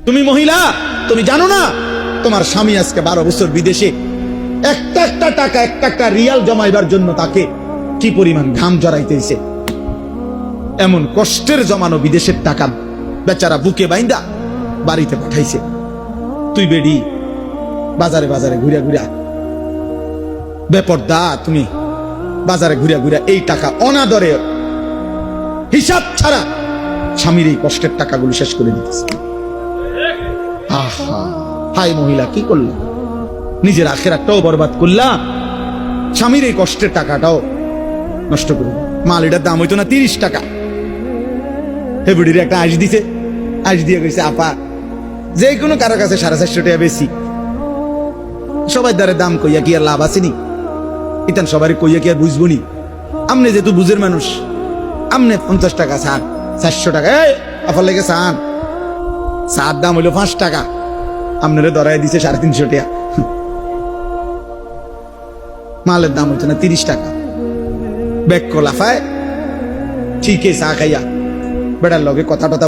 তুমি মহিলা, তুমি জানো না তোমার স্বামী আজকে 12 বছর বিদেশে, একটা একটা টাকা, একটা একটা রিয়াল জমাইবার জন্য তাকে কি পরিমাণ ঘাম জড়াইতেছে। এমন কষ্টের জমানো বিদেশের টাকা বেচারা বুকে বাইন্দা বাড়িতে পাঠাইছে। তুই বেডি বাজারে বাজারে ঘুরিয়া ঘুরিয়া বেপরদা, তুমি বাজারে ঘুরিয়া ঘুরিয়া এই টাকা অনাদরে হিসাব ছাড়া স্বামীর এই কষ্টের টাকাগুলো শেষ করে দিতেছে। আহা, হাই মহিলা, কি করলা? নিজের আখেরাতটাও বরবাদ করলা, স্বামীর এই কষ্টের টাকাটাও নষ্ট করল। মাল এটার দাম হইতো না 30 টাকা। হে বুড়ির একটা আইস দিছে, আইস দিয়ে গেছে আপা যে কোনো কারো কাছে 450 টাকা বেশি। সবাই দ্বারে দাম কইয়া কি আর লাভ আসেনি? ইতান সবারই কইয়া কি আর বুঝবো নি? আমনে যেহেতু বুঝের মানুষ, আমনে 50 টাকা চান, 400 টাকা আফার লেগে চান, চার দাম হইলো 5 টাকা, আপনারে ধরাই দিছে 350 টাকা। মালের দাম হইতো না 30 টাকা। ব্যাগ লাফায় ঠিকই চা খাইয়া বেড়ার লগে কথা টথা